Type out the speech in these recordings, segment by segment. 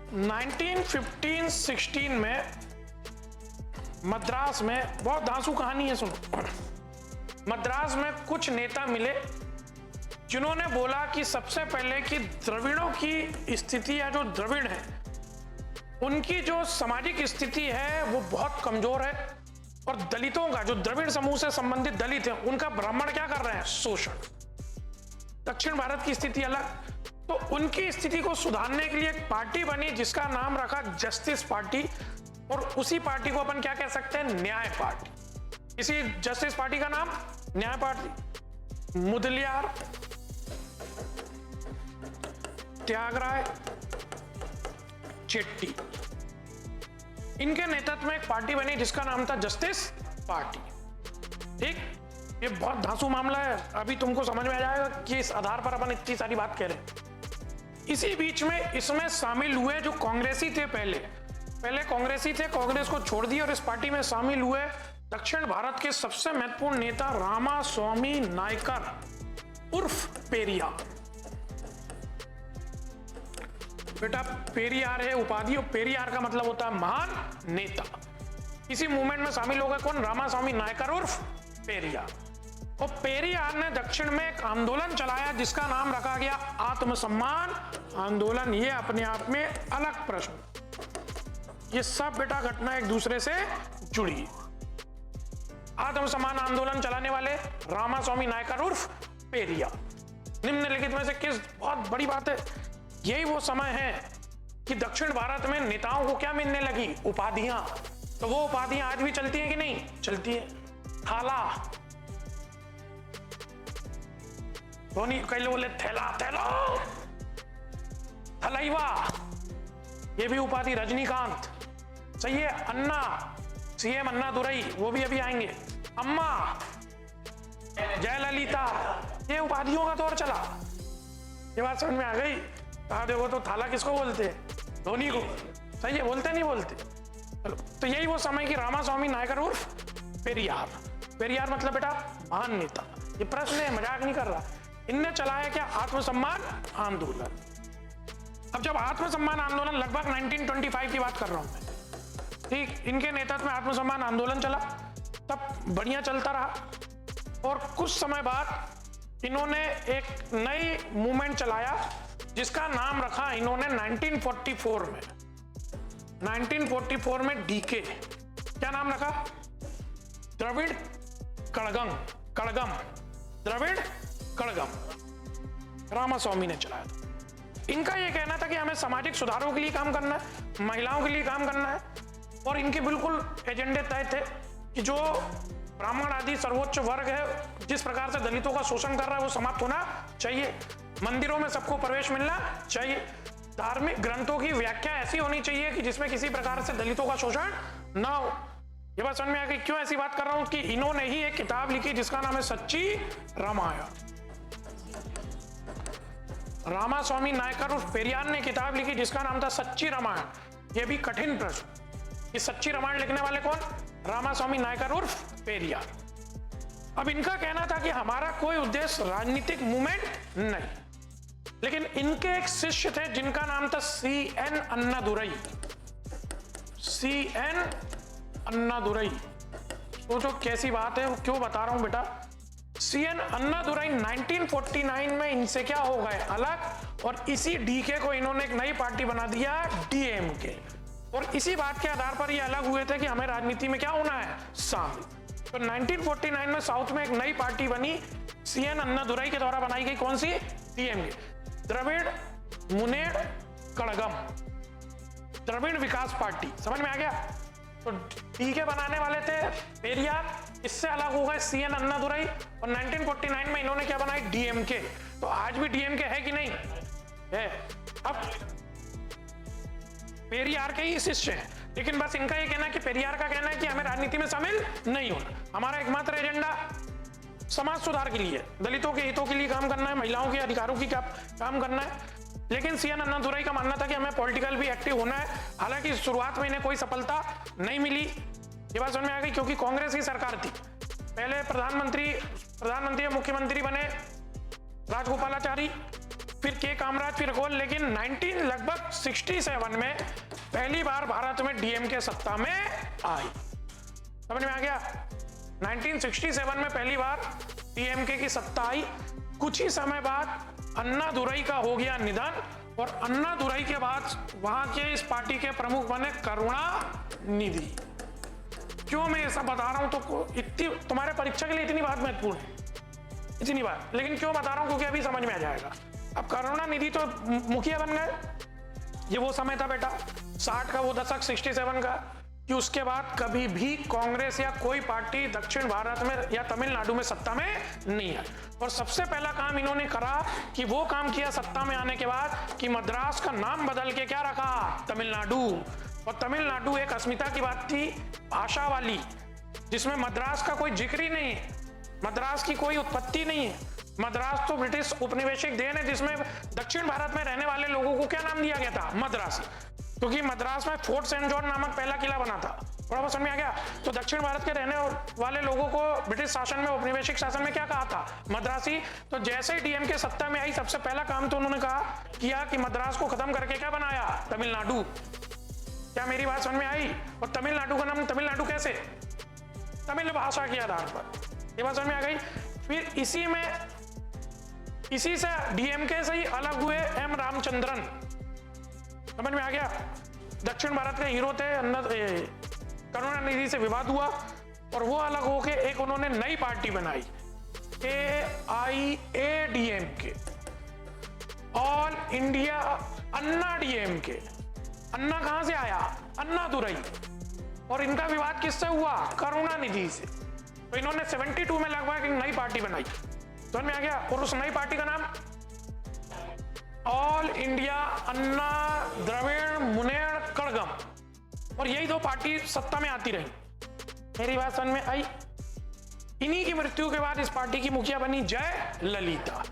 1915-16 में मद्रास में, बहुत धांसू कहानी है सुनो। मद्रास में कुछ नेता मिले जिन्होंने बोला कि सबसे पहले कि द्रविड़ों की स्थिति या जो द्रविड़ है उनकी जो सामाजिक स्थिति है वो बहुत कमजोर है, और दलितों का, जो द्रविड़ समूह से संबंधित दलित हैं, उनका ब्राह्मण क्या कर रहे हैं, शोषण। दक्षिण भारत की स्थिति अलग, तो उनकी स्थिति को सुधारने के लिए एक पार्टी बनी जिसका नाम रखा जस्टिस पार्टी, और उसी पार्टी को अपन क्या कह सकते हैं, न्याय पार्टी। इसी जस्टिस पार्टी का नाम न्याय पार्टी। मुदलियार, त्यागराय, चेट्टी, इनके नेतृत्व में एक पार्टी बनी जिसका नाम था जस्टिस पार्टी। ठीक, ये बहुत धांसू मामला है, अभी तुमको समझ में आ जाएगा कि इस आधार पर अपन इतनी सारी बात कह रहे हैं। इसी बीच में इसमें शामिल हुए जो कांग्रेसी थे, पहले कांग्रेसी थे, कांग्रेस को छोड़ दिया और इस पार्टी में शामिल हुए दक्षिण भारत के सबसे महत्वपूर्ण नेता रामास्वामी नायकर उर्फ पेरियार। बेटा पेरियार है उपाधि, और पेरियार का मतलब होता है महान नेता। इसी मूवमेंट में शामिल हो गए कौन, रामास्वामी नायकर उर्फ पेरियार। और पेरियार ने दक्षिण में एक आंदोलन चलाया जिसका नाम रखा गया आत्मसम्मान आंदोलन। ये अपने आप में अलग प्रश्न, ये सब बेटा घटना एक दूसरे से जुड़ी। आत्मसम्मान आंदोलन चलाने वाले रामास्वामी नायकर उर्फ पेरियार। निम्नलिखित में से किस, बहुत बड़ी बात है, यही वो समय है कि दक्षिण भारत में नेताओं को क्या मिलने लगी, उपाधियां। तो वो उपाधियां आज भी चलती हैं कि नहीं, चलती है। थाला, धोनी, कई लोग बोले थैला, थैला, थलैवा, ये भी उपाधि। रजनीकांत, सही है। अन्ना, सीएम अन्ना दुरई, वो भी अभी आएंगे। अम्मा, जयललिता, ये उपाधियों का दौर चला। ये बात समझ में आ गई। कहा देखो तो थाला किसको बोलते हैं, धोनी को, सही है, बोलते नहीं बोलते। चलो, तो यही वो समय की रामास्वामी नायकर उर्फ पेरियार। पेरियार मतलब बेटा महान नेता। ये प्रश्न है, मजाक नहीं कर रहा। इनने चलाया क्या, आत्मसम्मान आंदोलन। अब जब आत्मसम्मान आंदोलन, लगभग 1925 की बात कर रहा हूं मैं, ठीक, इनके नेतृत्व में आत्मसम्मान आंदोलन चला, तब बढ़िया चलता रहा। और कुछ समय बाद इन्होंने एक नई मूवमेंट चलाया जिसका नाम रखा इन्होंने 1944 में डीके। क्या नाम रखा, द्रविड़ कड़गम, द्रविड़ कड़गम, रामास्वामी ने चलाया था। इनका यह कहना था कि हमें सामाजिक सुधारों के लिए काम करना है, महिलाओं के लिए काम करना है, और इनके बिल्कुल एजेंडे तय थे कि जो ब्राह्मण आदि सर्वोच्च वर्ग है जिस प्रकार से दलितों का शोषण कर रहा है वो समाप्त होना चाहिए। मंदिरों में सबको प्रवेश मिलना चाहिए। धार्मिक ग्रंथों की व्याख्या ऐसी होनी चाहिए कि जिसमें किसी प्रकार से दलितों का शोषण ना हो। ये बात समझ में आ गई क्यों ऐसी बात कर रहा हूं कि इन्होंने ही एक किताब लिखी जिसका नाम है सच्ची रामायण। रामास्वामी नायकर उर्फ पेरियार ने किताब लिखी जिसका नाम था सच्ची रामायण। यह भी कठिन प्रश्न, ये सच्ची रामायण लिखने वाले कौन, रामास्वामी नायकर उर्फ पेरियार। अब इनका कहना था कि हमारा कोई उद्देश्य राजनीतिक मूवमेंट नहीं, लेकिन इनके एक शिष्य थे जिनका नाम था CN अन्नादुरई। CN अन्नादुरई, सोचो कैसी बात है, क्यों बता रहा हूं बेटा। CN अन्नादुरई 1949 में इनसे क्या हो गए, अलग, और इसी डीके को इन्होंने एक नई पार्टी बना दिया, DMK। और इसी बात के आधार पर ये अलग हुए थे कि हमें राजनीति में क्या होना है, शामिल। तो 1949 में साउथ में एक नई पार्टी बनी, CN अन्नादुरई के द्वारा बनाई गई, कौन सी, DMK, द्रविड़ मुनेड़ कड़गम, द्रविड़ विकास पार्टी। समझ में आ गया। तो डीके बनाने वाले थे पेरियार, इससे अलग हो गए CN अन्नादुरई, और 1949 में इन्होंने क्या बनाई, DMK। तो आज भी DMK है कि नहीं है। अब पेरियार के ही शिष्य हैं, लेकिन बस इनका ये कहना है कि पेरियार का कहना है कि हमें राजनीति में शामिल नहीं होना, हमारा एकमात्र एजेंडा समाज सुधार के लिए, दलितों के हितों के लिए काम करना है, महिलाओं के अधिकारों की काम करना है। लेकिन CN अन्नादुरई का मानना था कि हमें पॉलिटिकल भी एक्टिव होना है। हालांकि शुरुआत में इन्हें कोई सफलता नहीं मिली, ये बात समझ में आ गई, क्योंकि कांग्रेस की सरकार थी। पहले प्रधानमंत्री मुख्यमंत्री बने राजगोपालाचारी, फिर के कामराज, फिर गोल, लेकिन 1967 में पहली बार भारत में डीएमके सत्ता में आई। समझ में आ गया? 1967 में पहली बार डीएमके की सत्ता आई। कुछ ही समय बाद अन्नादुरई का हो गया निधन, और अन्नादुरई के बाद वहां के इस पार्टी के प्रमुख बने करुणानिधि। क्यों मैं ये सब बता रहा हूं? तो इतनी तुम्हारे परीक्षा के लिए इतनी बात महत्वपूर्ण है, इतनी बात, लेकिन क्यों बता रहा हूं? क्योंकि अभी समझ में आ जाएगा। अब करुणानिधि तो मुखिया बन गए। ये वो समय था बेटा 60 का, वो दशक 67 का, कि उसके बाद कभी भी कांग्रेस या कोई पार्टी दक्षिण भारत में या तमिलनाडु में सत्ता में नहीं आई। और सबसे पहला काम इन्होंने करा कि वो काम किया सत्ता में आने के बाद कि मद्रास का नाम बदल के क्या रखा? तमिलनाडु। और तमिलनाडु एक अस्मिता की बात थी, भाषा वाली, जिसमें मद्रास का कोई जिक्र ही नहीं है, मद्रास की कोई उत्पत्ति नहीं है। मद्रास तो ब्रिटिश उपनिवेशिक देन है, जिसमें दक्षिण भारत में रहने वाले लोगों को क्या नाम दिया गया था? मद्रासी। क्योंकि मद्रास में फोर्ट सेंट जॉर्ज नामक पहला किला बना था। थोड़ा समझ में आ गया? तो दक्षिण भारत के रहने वाले लोगों को ब्रिटिश शासन में, उपनिवेशिक शासन में क्या कहा था? मद्रासी। तो जैसे ही डीएमके सत्ता में आई, सबसे पहला काम तो उन्होंने किया कि मद्रास को खत्म करके क्या बनाया? तमिलनाडु। क्या मेरी बात समझ में आई? और तमिलनाडु का नाम तमिलनाडु कैसे? तमिल भाषा के आधार पर। ये बात समझ में आ गई? फिर इसी से डीएमके से ही अलग हुए एम रामचंद्रन। समझ में आ गया? दक्षिण भारत के हीरो थे, करुणानिधि से विवाद हुआ और वो अलग होके एक उन्होंने नई पार्टी बनाई, AIADMK, ऑल इंडिया अन्ना डीएमके। अन्ना कहां से आया? अन्नादुरई। और इनका विवाद किससे हुआ? करुणानिधि से। तो इन्होंने 72 में लगभग एक नई पार्टी बनाई। समझ में आ गया? और उस नई पार्टी का नाम ऑल इंडिया अन्ना द्रविड़ मुनेड़ कड़गम। और यही दो पार्टी सत्ता में आती रही। मेरी बात समझ में आई? इन्हीं की मृत्यु के बाद इस पार्टी की मुखिया बनी जयललिता।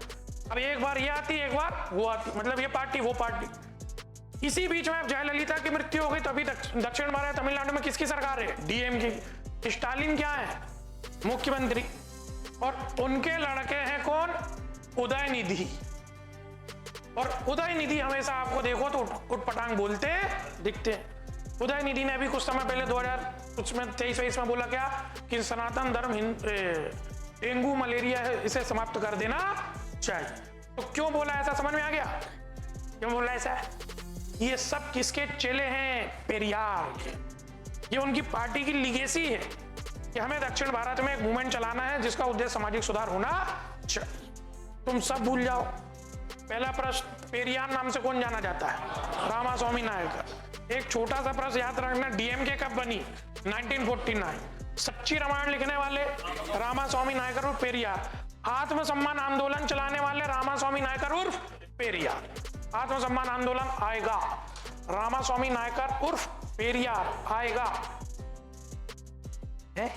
अब एक बार ये आती, एक बार वो आती, मतलब ये पार्टी वो पार्टी। इसी बीच में जयललिता की मृत्यु हो गई, तो अभी दक्षिण भारत तमिलनाडु में किसकी सरकार है? डीएमके। स्टालिन क्या है? मुख्यमंत्री। और उनके लड़के हैं कौन? उदयनिधि। और उदयनिधि हमेशा आपको देखो तो उटपटांग बोलते दिखते हैं। उदयनिधि ने अभी कुछ समय पहले 2023 में बोला क्या? कि सनातन धर्म डेंगू मलेरिया है, इसे समाप्त कर देना चाहिए। तो क्यों बोला ऐसा? समझ में आ गया क्यों बोला ऐसा? ये सब किसके चेले हैं? पेरियार के। ये उनकी पार्टी की लीगेसी है कि हमें दक्षिण भारत में एक मूवमेंट चलाना है जिसका उद्देश्य सामाजिक सुधार होना चाहिए। तुम सब भूल जाओ। पहला प्रश्न, पेरियार नाम से कौन जाना जाता है? रामास्वामी नायकर। एक छोटा सा प्रश्न याद रखना, डीएमके कब बनी? 1949। सच्ची रामायण लिखने वाले रामास्वामी नायकर और पेरियार। आत्मसम्मान आंदोलन चलाने वाले रामास्वामी नायकर उर्फ पेरियार। आत्मसम्मान आंदोलन आएगा, रामास्वामी नायकर उर्फ पेरियार आएगा। है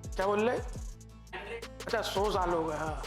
क्या बोल रहे? अच्छा 100 साल हो गए। हाँ